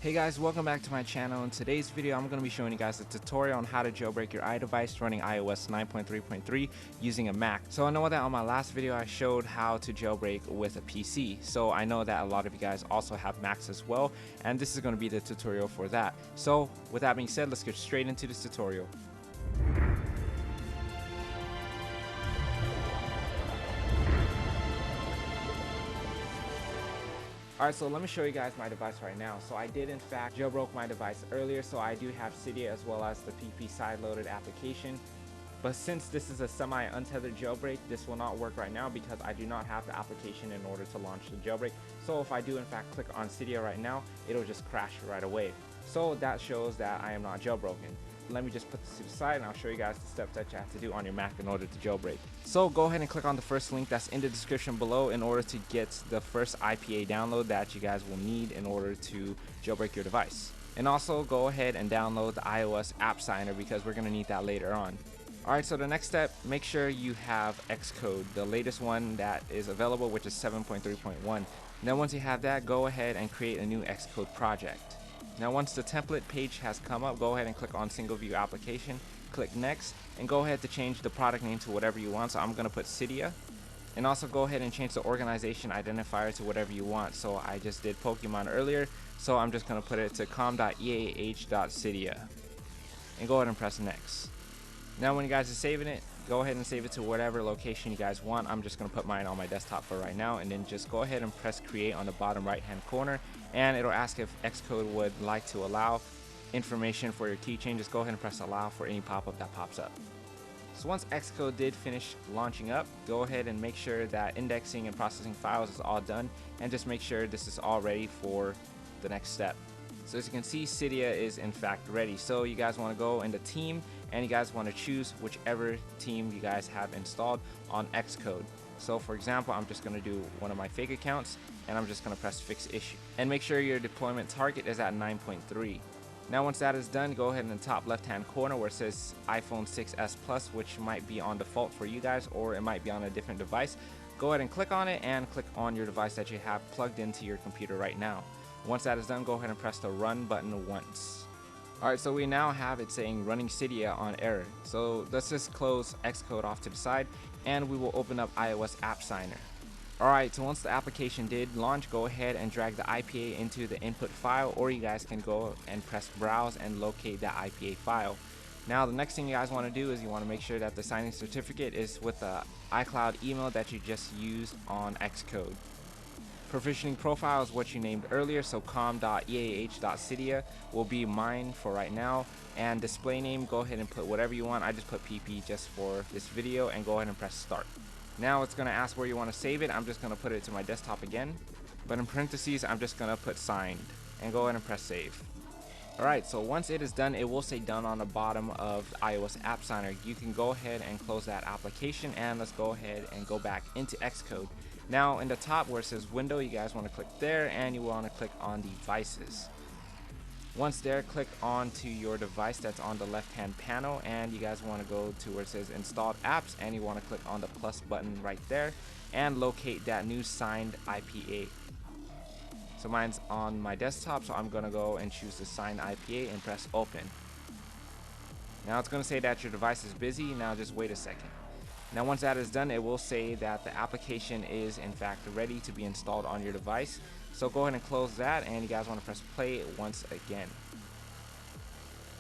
Hey guys, welcome back to my channel. In today's video, I'm going to be showing you guys a tutorial on how to jailbreak your iDevice running iOS 9.3.3 using a Mac. So I know that on my last video, I showed how to jailbreak with a PC. So I know that a lot of you guys also have Macs as well, and this is going to be the tutorial for that. So with that being said, let's get straight into this tutorial. Alright, so let me show you guys my device right now. So I did in fact jailbroke my device earlier, so I do have Cydia as well as the PP side-loaded application. But since this is a semi-untethered jailbreak, this will not work right now because I do not have the application in order to launch the jailbreak. So if I do in fact click on Cydia right now, it'll just crash right away. So that shows that I am not jailbroken. Let me just put this to the side and I'll show you guys the steps that you have to do on your Mac in order to jailbreak. So go ahead and click on the first link that's in the description below in order to get the first IPA download that you guys will need in order to jailbreak your device. And also go ahead and download the iOS app signer because we're going to need that later on. Alright, so the next step, make sure you have Xcode, the latest one that is available, which is 7.3.1. Now once you have that, go ahead and create a new Xcode project. Now once the template page has come up, go ahead and click on single view application, click next, and go ahead to change the product name to whatever you want. So I'm going to put Cydia, and also go ahead and change the organization identifier to whatever you want. So I just did Pokemon earlier, so I'm just going to put it to com.eah.cydia, and go ahead and press next. Now when you guys are saving it, go ahead and save it to whatever location you guys want. I'm just going to put mine on my desktop for right now, and then just go ahead and press create on the bottom right hand corner, and it'll ask if Xcode would like to allow information for your keychain. Just go ahead and press allow for any pop-up that pops up. So once Xcode did finish launching up, go ahead and make sure that indexing and processing files is all done, and just make sure this is all ready for the next step. So as you can see, Cydia is in fact ready. So you guys want to go into team, and you guys want to choose whichever team you guys have installed on Xcode. So for example, I'm just going to do one of my fake accounts, and I'm just going to press fix issue, and make sure your deployment target is at 9.3. Now once that is done, go ahead in the top left hand corner where it says iPhone 6s Plus, which might be on default for you guys, or it might be on a different device. Go ahead and click on it, and click on your device that you have plugged into your computer right now. Once that is done, go ahead and press the run button once. Alright, so we now have it saying running Cydia on error. So let's just close Xcode off to the side, and we will open up iOS app signer. Alright, so once the application did launch, go ahead and drag the IPA into the input file, or you guys can go and press browse and locate that IPA file. Now the next thing you guys want to do is you want to make sure that the signing certificate is with the iCloud email that you just used on Xcode. Provisioning profile is what you named earlier, so com.eah.cydia will be mine for right now. And display name, go ahead and put whatever you want. I just put PP just for this video, and go ahead and press start. Now it's going to ask where you want to save it. I'm just going to put it to my desktop again, but in parentheses I'm just going to put signed, and go ahead and press save. Alright, so once it is done, it will say done on the bottom of the iOS app signer. You can go ahead and close that application, and let's go ahead and go back into Xcode. Now in the top where it says window, you guys want to click there, and you want to click on devices. Once there, click onto your device that's on the left hand panel, and you guys want to go to where it says installed apps, and you want to click on the plus button right there and locate that new signed IPA. So mine's on my desktop, so I'm going to go and choose the signed IPA and press open. Now it's going to say that your device is busy. Now just wait a second. Now once that is done, it will say that the application is in fact ready to be installed on your device. So go ahead and close that, and you guys want to press play once again.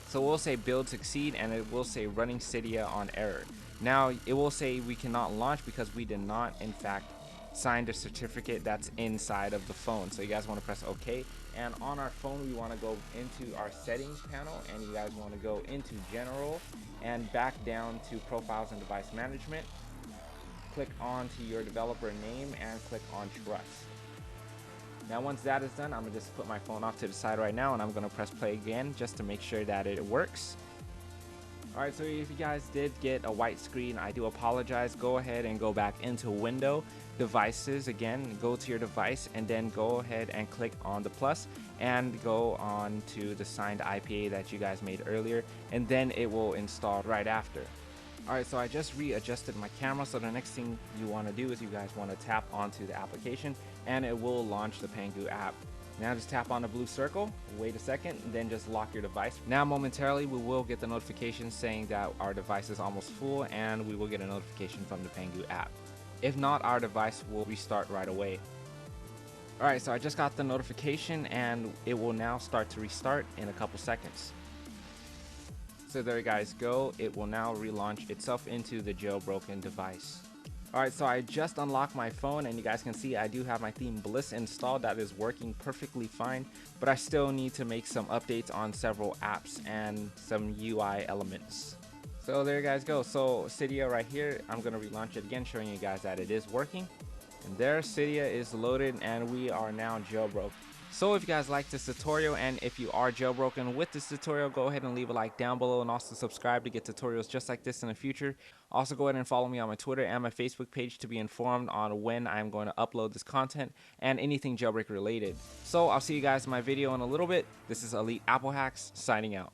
So it will say build succeed, and it will say running Cydia on error. Now it will say we cannot launch because we did not in fact sign the certificate that's inside of the phone. So you guys want to press OK, and on our phone we want to go into our settings panel, and you guys want to go into general and back down to profiles and device management. Click onto your developer name and click on trust. Now once that is done, I'm going to just put my phone off to the side right now, and I'm going to press play again just to make sure that it works. Alright, so if you guys did get a white screen, I do apologize. Go ahead and go back into Window, Devices again, go to your device, and then go ahead and click on the plus and go on to the signed IPA that you guys made earlier, and then it will install right after. Alright, so I just readjusted my camera, so the next thing you want to do is you guys want to tap onto the application, and it will launch the Pangu app. Now just tap on the blue circle, wait a second, and then just lock your device. Now momentarily we will get the notification saying that our device is almost full, and we will get a notification from the Pengu app. If not, our device will restart right away. Alright, so I just got the notification and it will now start to restart in a couple seconds. So there you guys go, it will now relaunch itself into the jailbroken device. Alright, so I just unlocked my phone and you guys can see I do have my theme Bliss installed that is working perfectly fine, but I still need to make some updates on several apps and some UI elements. So there you guys go, so Cydia right here, I'm going to relaunch it again showing you guys that it is working. And there, Cydia is loaded and we are now jailbroken. So if you guys like this tutorial and if you are jailbroken with this tutorial, go ahead and leave a like down below and also subscribe to get tutorials just like this in the future. Also go ahead and follow me on my Twitter and my Facebook page to be informed on when I'm going to upload this content and anything jailbreak related. So I'll see you guys in my video in a little bit. This is EliteAppleHacks signing out.